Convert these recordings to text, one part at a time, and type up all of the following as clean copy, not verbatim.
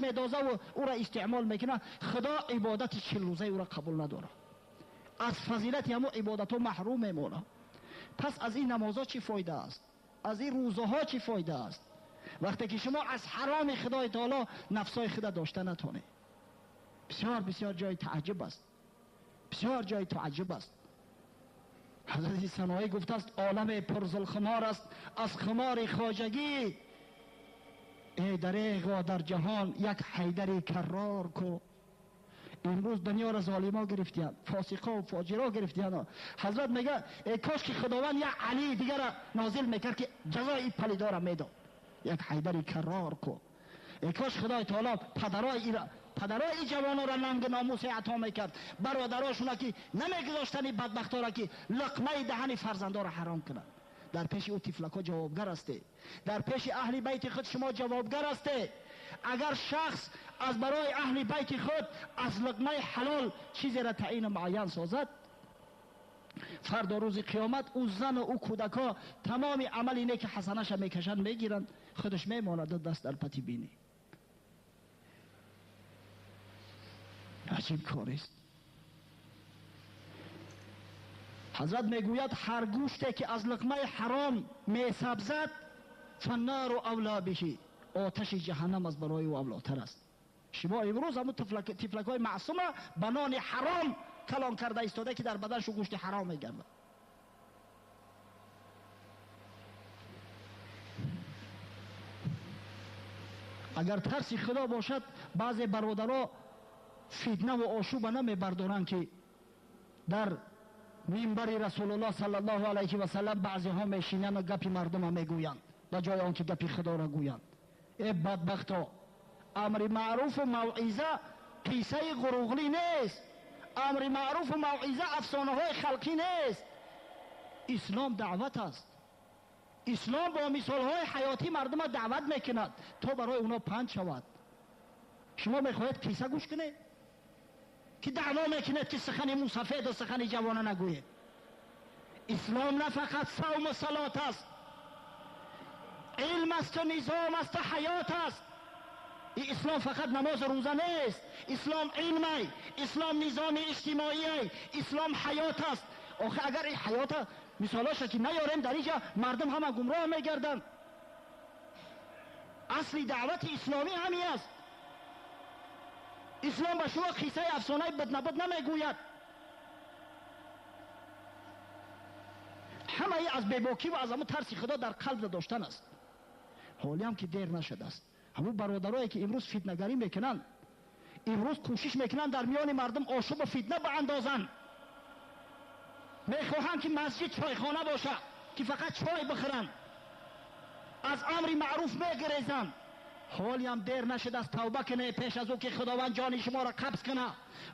میدازه و او را استعمال میکنه، خدا عبادت 40 روزه او را قبول نداره، از فضیلت همو عبادت ها محروم میمونه. پس از این نمازها چی فایده است؟ از این روزه ها چی فایده است وقتی که شما از حرام خدای تعالی نفسای خدا داشته نتونه؟ بسیار بسیار جای تعجب است، بسیار جای تعجب است. حضرت سنایی گفته است عالم پرزل خمار است از خمار خواجگی، ای دریغا در جهان یک حیدری کرار کو. امروز دنیا را ظالما گرفتیان، فاسقا و فاجرا گرفتیان. حضرت میگه ای کاش که خداوند یک علی دیگر را نازل میکرد که جزای این پلیدا را میداد، یک حیدری کرار کو. ای کاش خدای تعالی پدرای جوانا را ننگ ناموس عطا میکرد، برادراشون که نمیگذاشتن بدبختا را که لقمه دهن فرزندا را حرام کنند. در پیش او طفلکا جوابگر هسته، در پیش اهل بیت خود شما جوابگر هسته. اگر شخص از برای اهل بیت خود از لقمه حلال چیزی را تعیین معین سازد، فردا روز قیامت او زن و او کودکا تمام عمل اینه که حسنش میکشن میگیرن، خودش میماند دست در پتی بینی. عجیب کار است. حضرت میگوید هر گوشتی که از لقمه حرام میسبزد فالنار اولی بهی، آتش جهنم از برای او اولاتر است. شما امروز همون تفلکای معصومه بنان حرام کلان کرده ایستاده که در بدنشو گوشت حرام میگرده. اگر ترس خدا باشد بعضی برادرها فتنه و آشوب نمیبردارن که در منبر رسول الله صلی الله علیه و سلم بعضی ها میشینن و گپی مردم ها میگویند در جای آنکه گپی خدا را گویند. ای بدبختا، امر معروف و موعظه قصه غروغلی نیست، امر معروف و موعظه افسانه های خلقی نیست. اسلام دعوت است، اسلام با مثال های حیاتی مردم دعوت میکند تا برای اونا پند شود. شما میخواهید قصه گوش کنید که دعوا میکنید که سخن موسفید و سخن جوانه نگوید. اسلام نه فقط صوم و صلات است، علم است و نظام است و حیات است. این اسلام فقط نماز روزه نیست، اسلام علمه، اسلام نظام اجتماعی، اسلام حیات است. آخه اگر این حیات مثالاش که نیاریم در اینجا مردم همه گمراه میگردن. اصلی دعوت اسلامی همی است. اسلام به شما قصه افسانه بدنبود نمیگوید. همه ای از بیباکی و از همون ترس خدا در قلب داشتن است. حالی هم که دیر نشده است. همون برادرایی که امروز فتنه‌گری میکنن، امروز کوشش میکنن در میان مردم آشوب و فتنه باندازن، میخواهند که مسجد چایخانه باشه که فقط چای بخورن، از امر معروف میگریزن. حالی هم دیر نشده است توبه کنه پیش از او که خداوند جان شما را قبض کنه،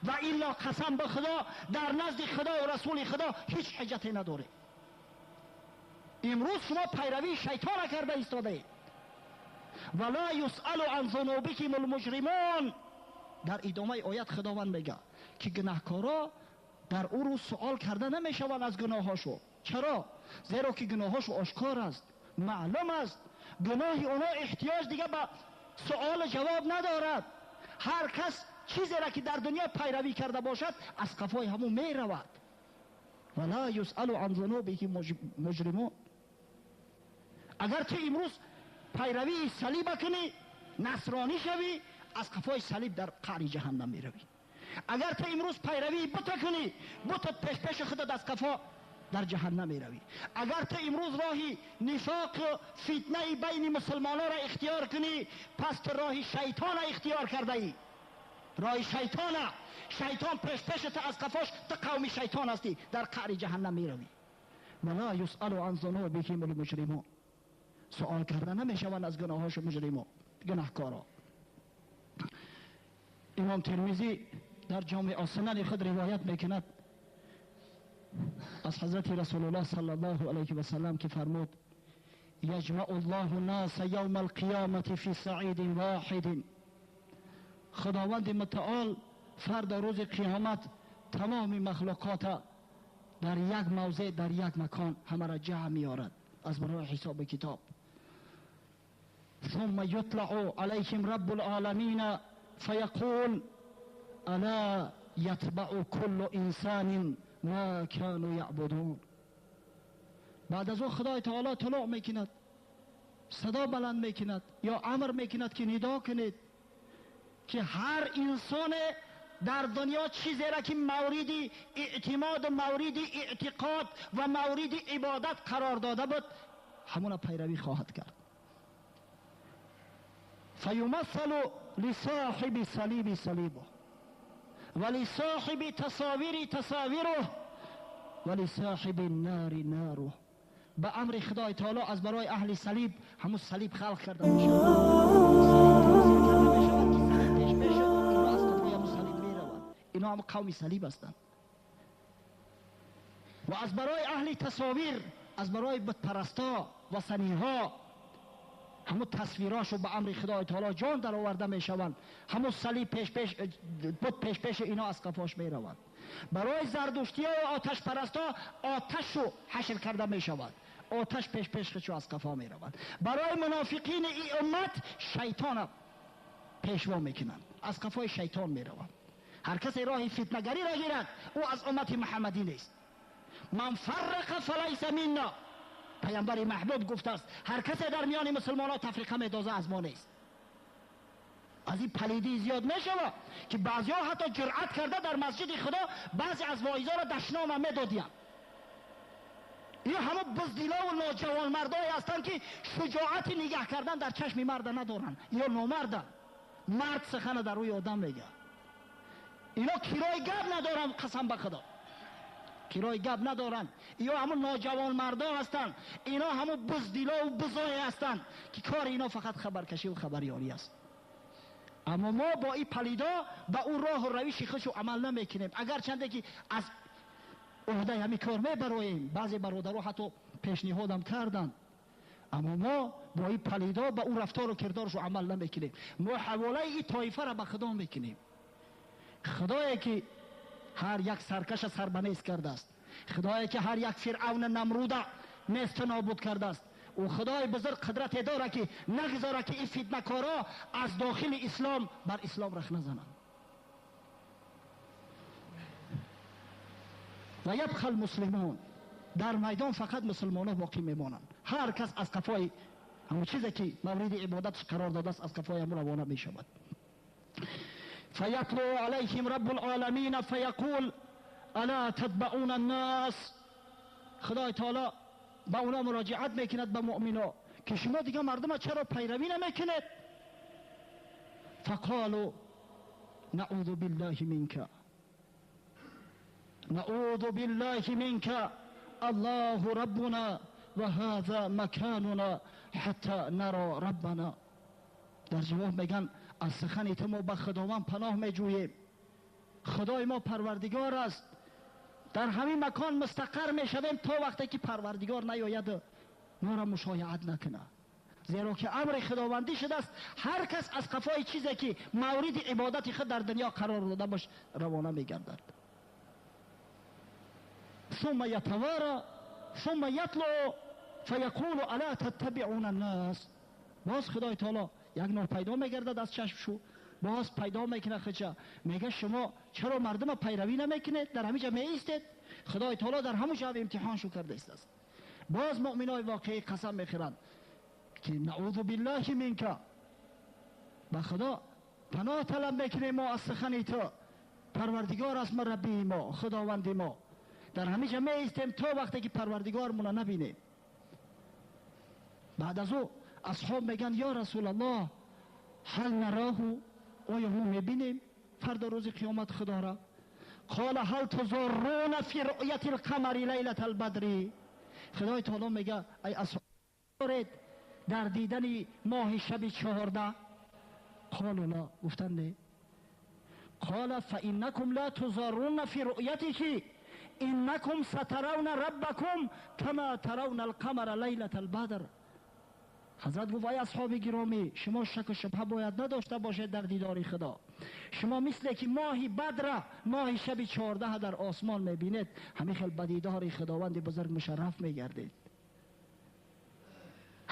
و الا قسم به خدا در نزد خدا و رسول خدا هیچ حجتی نداره. امروز شما پیروی شیطان کرده ایستاده. ولا یسأل عن ذنوبکم المجرمون. در ادامه آیت خداوند میگه که گناهکارا در او روز سوال کرده نمیشوند از گناهاشو. چرا؟ زیرا که گناهاشو آشکار است، معلوم است. گناه اونا احتیاج دیگه به سوال جواب ندارد. هر کس چیزی را که در دنیا پیروی کرده باشد از قفای همون میرود. ولا یسأل عن ذنوبکم مجرمون. اگر تو امروز پیروی صلیب کنی، نصرانی شوی، از قفای صلیب در قعر جهنم میروی. اگر تو امروز پیروی بت کنی، بت پیش خودت از قفا در جهنم میروی. اگر تو امروز راهی نفاق و فتنه بین مسلمانان را اختیار کنی، پس تو راه شیطان اختیار کرده ای. راه شیطان پیش تو از قفاش تو قوم شیطان هستی، در قعر جهنم میروی. ولا یسأل عن ذنوبکم المجرمون. سوال کرده نمیشوند از گناهاش مجرمون، گناهکارا. امام ترمذی در جامع سنن خود روایت میکند از حضرت رسول الله صلی الله علیه و سلم که فرمود یجمع الله الناس یوم القیامت فی صعید واحد. خداوند متعال فردا روز قیامت تمام مخلوقات در یک موضع در یک مکان همه را جمع میارد از برای حساب کتاب. ثم يطلع عليهم رب العالمين فيقول الا يتبع كل انسان ما كانوا يعبدون. بعد از او خدای تعالی طلوع میکند، صدا بلند میکند یا امر میکند که ندا کنید که هر انسان در دنیا چیزی را که مورد اعتماد و مورد اعتقاد و مورد عبادت قرار داده بود همون پیروی خواهد کرد. فیمثل لصاحب صلیب صلیبه ولصاحب تصاویر تصاویره ولصاحب النار ناره. به امر خدای تعالی از برای اهل صلیب همون صلیب خلق کرده میشه. اینا هم قوم صلیب هستند. و از برای اهل تصاویر، از برای بت پرستا و سنیها همون تصویراشو به امر خدای تعالی جان در آورده میشوند، همون صلیب پیش پیش اینا از قفاش میروند. برای زردشتی و آتش پرستا آتشو حشر کرده میشود، آتش پیش پیششو از قفا میروند. برای منافقین این امت شیطان پیشوا میکنند، از قفای شیطان میروند. هر کسی راه فتنه‌گری را گیرد او از امت محمدی نیست. من فرق فلیس منا، پیامبر محبوب گفته است هر کسی در میان مسلمانان تفریقه میدازه از ما نیست. از این پلیدی زیاد میشود که بعضیا حتی جرأت کرده در مسجد خدا بعضی از واعظا را دشنام میدادیان. این همه بزدلا و نوجوان مردایی هستند که شجاعت نگاه کردن در چشم مرد ندارن یا نامردن. مرد سخن در روی آدم میگه. اینا کرای گپ ندارن، قسم به خدا کرای گپ ندارن. اینا همون نوجوان مردا هستن، اینا همون بزدلا و بزای هستن که کار اینا فقط خبرکشی و خبریاری است. اما ما با این پلیدا به اون راه و روش خودشو عمل نمیکنیم، اگر چنده که از عهده همی کار میبراییم. بعضی برادرها حتی پیشنهادم کردن، اما ما با این پلیدا به اون رفتار و کردارشو عمل نمیکنیم. ما حواله این طایفه را به خدا میکنیم. خدایی که هر یک سرکش سربنیز کرده است، خدایی که هر یک فرعون نمرود نیست نابود کرده است، او خدای بزرگ قدرت داره که نگذاره که این فتنه‌کارا از داخل اسلام بر اسلام رخ نزنند. و یبقى المسلمون، در میدان فقط مسلمان ها باقی میمانند. هر کس از قفای همون چیزی که مورد عبادتش قرار داده است از قفای همون روانه می شود. فیطلع علیهم رب العالمین فیقول الا تتبعون الناس. خدای تعالی با اونا مراجعت میکند به مؤمنا که شما دیگه مردم چرا پیروی نمیکنید؟ فقالوا نعوذ بالله منك نعوذ بالله منك الله ربنا و هذا مكاننا حتى نرى ربنا. در جواب میگن از سخن تو ما به خداوند پناه میجوییم، خدای ما پروردگار است، در همین مکان مستقر میشویم تا وقتی که پروردگار نیاید ما را مشایعت نکنه. زیرا که امر خداوندی شده است هر کس از قفای چیزی که مورد عبادت خود در دنیا قرار داده باش روانه میگردد. ثم یتوارى ثم یطلع فیقول الا تتبعون الناس. باز خدای تعالی یک نور پیدا میگردد از چشمشو، باز پیدا میکنه خچه میگه شما چرا مردم پیروی نمیکنید؟ در همینجا میایستید. خدای تعالی در همون جا امتحان شو کرده است. باز مؤمنای واقعی قسم میخورند که نعوذ بالله منک، با خدا پناه طلب میکنیم ما از سخن تو، پروردگار است ما ربی ما خداوند ما. در همینجا میایستیم تا وقتی که پروردگارمون نبینیم. بعد از او اصحاب میگن یا رسول الله هل نراه، آیا ما میبینیم فردا روز قیامت خدا را؟ قال هل تضرون فی رؤیت القمر لیلة البدر. خدای تعالی میگه ای اصحاب در دیدن ماه شب 14؟ قالوا لا، گفتن نه. قال فانکم لا تضرون فی رؤیته انکم سترون ربکم کما ترون القمر لیلة البدر. حضرت گفت ای اصحاب گرامی شما شک و شبهه باید نداشته باشید در دیدار خدا. شما مثل که ماه بدر، ماه شب 14 در آسمان میبینید، همین خیلی به دیدار خداوند بزرگ مشرف میگردید.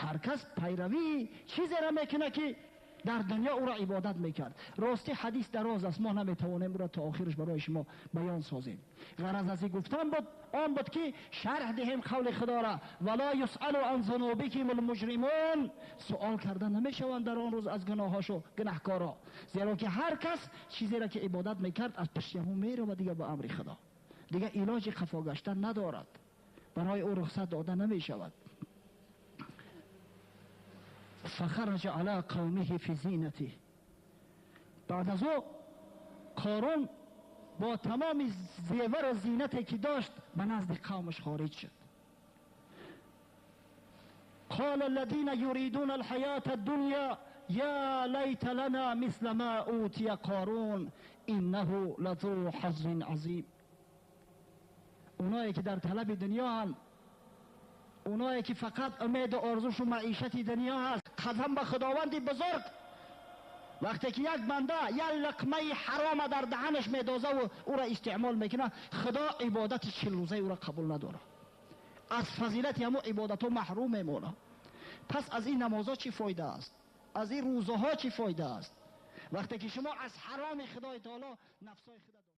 هر کس پیروی چیزی را میکنه که در دنیا او را عبادت میکرد. راستی حدیث دراز است، ما نمیتوانیم را تا آخرش برای شما بیان سازیم. غرض از این گفتن بود آن بود که شرح دهیم قول خدا را ولا یسأل عن ذنوبکم المجرمون، سوال کردن نمیشوند در آن روز از گناهاش و گناهکارا، زیرا که هر کس چیزی را که عبادت میکرد از پشت همون میره و دیگه به امر خدا دیگه علاج خفا گشتن ندارد، برای او رخصت داده نمیشود. فخرج علی قومه فی زینته، بعد از او قارون با تمام زیور و زینتی که داشت به نزد قومش خارج شد. قال الذين يريدون الحياة الدنيا يا ليت لنا مثل ما اوتی قارون انه لذو حظ عظیم. اونایی که در طلب دنیا هستند، اونایی که فقط امید و آرزوش و معیشت دنیا هست، قسم به خداوند بزرگ وقتی که یک بنده یک لقمه حرام در دهنش میدازه و او را استعمال میکنه، خدا عبادت 40 روزه او را قبول نداره، از فضیلت همو عبادت محروم میمونه. پس از این نمازها چی فایده است؟ از این روزه ها چی فایده است؟ وقتی که شما از حرام خدای تعالی نفسای خدا